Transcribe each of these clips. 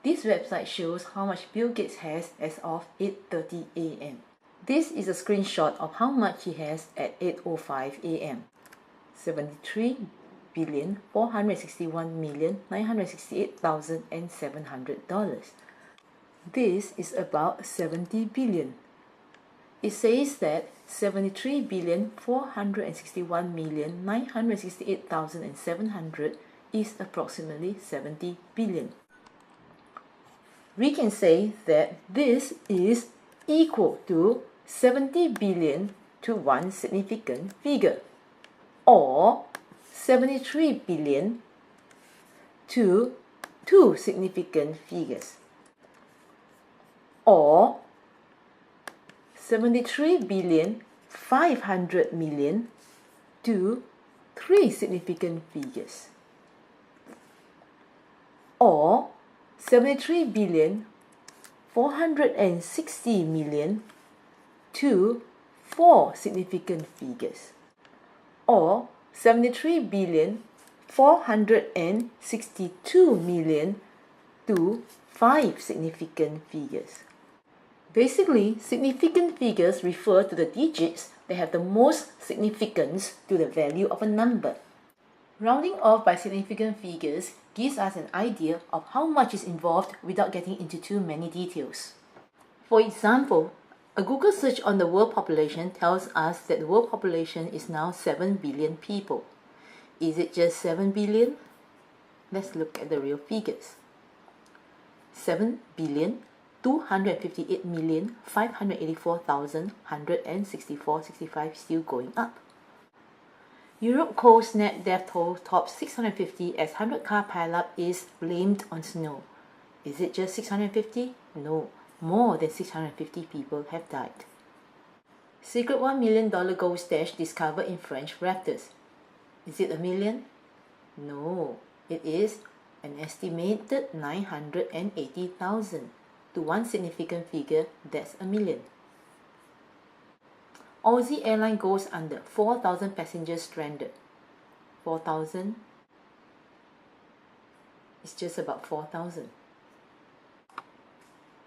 This website shows how much Bill Gates has as of 8:30 a.m. This is a screenshot of how much he has at 8:05 a.m. $73,461,968,700. This is about 70 billion. It says that 73,461,968,700 is approximately 70 billion. We can say that this is equal to 70 billion to one significant figure, or 73 billion to two significant figures, or 73,500,000,000 to three significant figures, or 73,460,000,000 to four significant figures, or 73,462,000,000 to five significant figures. Basically, significant figures refer to the digits that have the most significance to the value of a number. Rounding off by significant figures gives us an idea of how much is involved without getting into too many details. For example, a Google search on the world population tells us that the world population is now 7 billion people. Is it just 7 billion? Let's look at the real figures. 7,258,584,164.65 still going up. Europe coast net death toll tops 650 as 100-car pileup is blamed on snow. Is it just 650? No, more than 650 people have died. Secret $1 million gold stash discovered in French rafters. Is it a million? No, it is an estimated 980,000. To one significant figure, that's a million. Aussie airline goes under, 4,000 passengers stranded. 4,000? It's just about 4,000.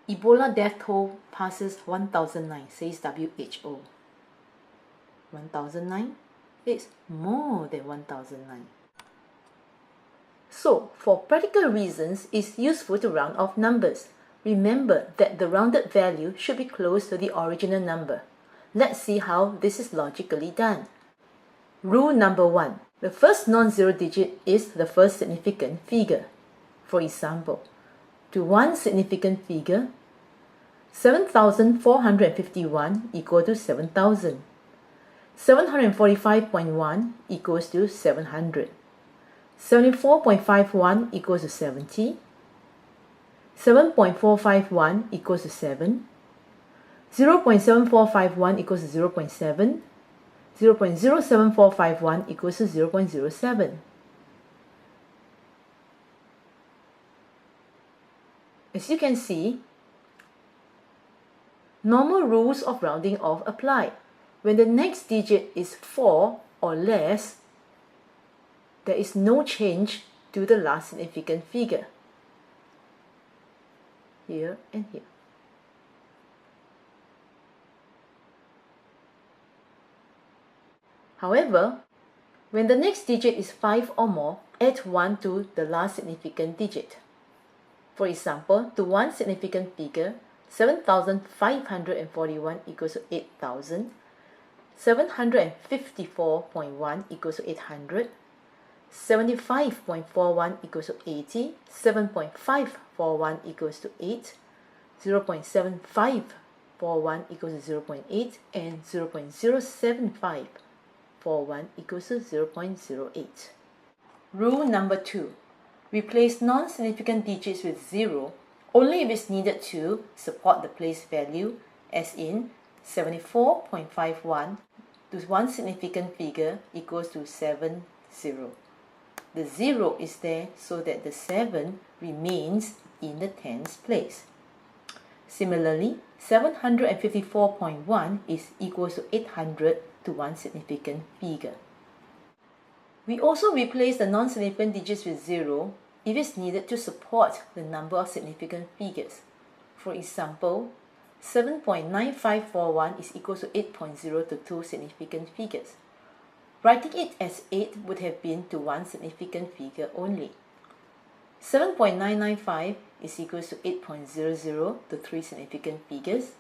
Ebola death toll passes 1,009, says WHO. 1,009? It's more than 1,009. So, for practical reasons, it's useful to round off numbers. Remember that the rounded value should be close to the original number. Let's see how this is logically done. Rule number 1. The first non-zero digit is the first significant figure. For example, to one significant figure, 7,451 equal to 7,000. 745.1 equals to 700. 74.51 equals to 70. 7.451 equals to 7. 0.7451 equals to 0.7. 0.07451 equals to 0.07. As you can see, normal rules of rounding off apply. When the next digit is 4 or less, there is no change to the last significant figure. Here and here. However, when the next digit is 5 or more, add 1 to the last significant digit. For example, to one significant figure, 7,541 equals to 8,000. 754.1 equals to 800. 75.41 equals to 80. 7.541 equals to 8. 0.7541 equals to 0.8. And 0.07541 equals to 0.08. Rule number 2. Replace non-significant digits with 0 only if it's needed to support the place value, as in 74.51 to one significant figure equals to 70. The 0 is there so that the 7 remains in the tens place. Similarly, 754.1 is equals to 800 to one significant figure. We also replace the non-significant digits with 0 if it's needed to support the number of significant figures. For example, 7.9541 is equal to 8.0 to 2 significant figures. Writing it as 8 would have been to one significant figure only. 7.995 is equal to 8.00 to 3 significant figures.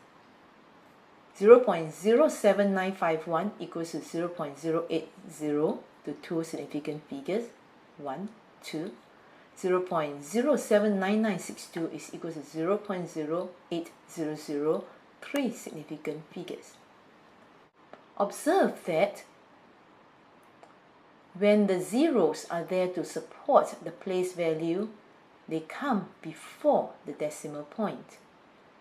0.07951 equals to 0.080 to 2 significant figures, 1, 2. 0.079962 is equal to 0.0800, 3 significant figures. Observe that when the zeros are there to support the place value, they come before the decimal point.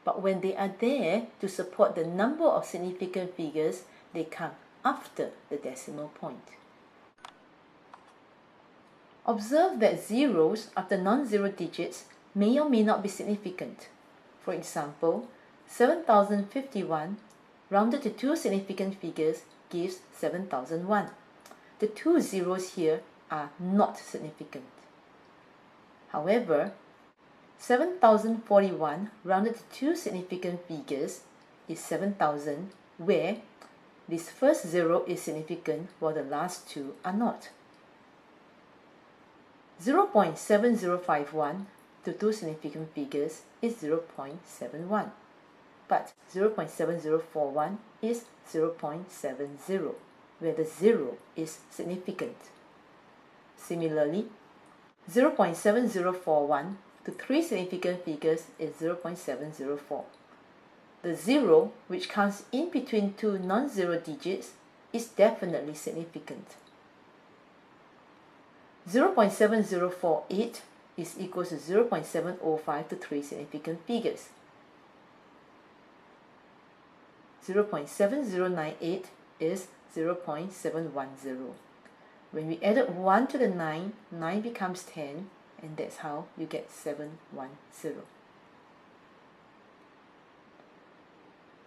But when they are there to support the number of significant figures, they come after the decimal point. Observe that zeros after non-zero digits may or may not be significant. For example, 7,051 rounded to 2 significant figures gives 7,001. The 2 zeros here are not significant. However, 7,041 rounded to 2 significant figures is 7,000, where this first 0 is significant while the last 2 are not. 0.7051 to 2 significant figures is 0.71, but 0.7041 is 0.70, where the 0 is significant. Similarly, 0.7041 to 3 significant figures is 0.704. The 0, which comes in between 2 non-zero digits, is definitely significant. 0.7048 is equal to 0.705 to 3 significant figures. 0.7098 is 0.710. When we added 1 to the 9, 9 becomes 10, and that's how you get 710.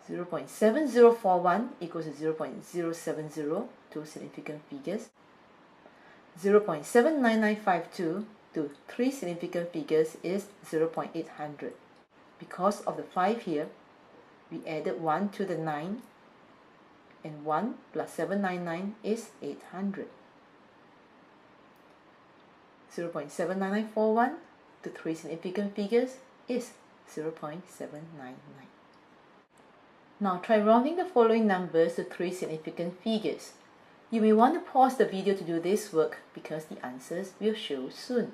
0.7041 equals to 0.070, 2 significant figures. 0.79952 to 3 significant figures is 0.800. Because of the 5 here, we added 1 to the 9, and 1 plus 799 is 800. 0.79941 to 3 significant figures is 0.799. Now try rounding the following numbers to 3 significant figures. You may want to pause the video to do this work because the answers will show soon.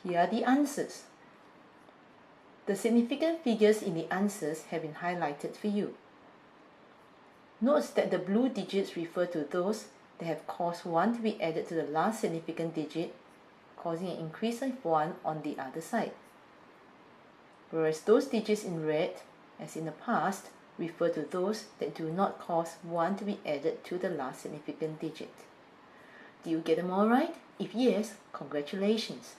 Here are the answers. The significant figures in the answers have been highlighted for you. Note that the blue digits refer to those that have caused 1 to be added to the last significant digit, causing an increase of 1 on the other side. Whereas those digits in red, as in the past, refer to those that do not cause 1 to be added to the last significant digit. Do you get them all right? If yes, congratulations!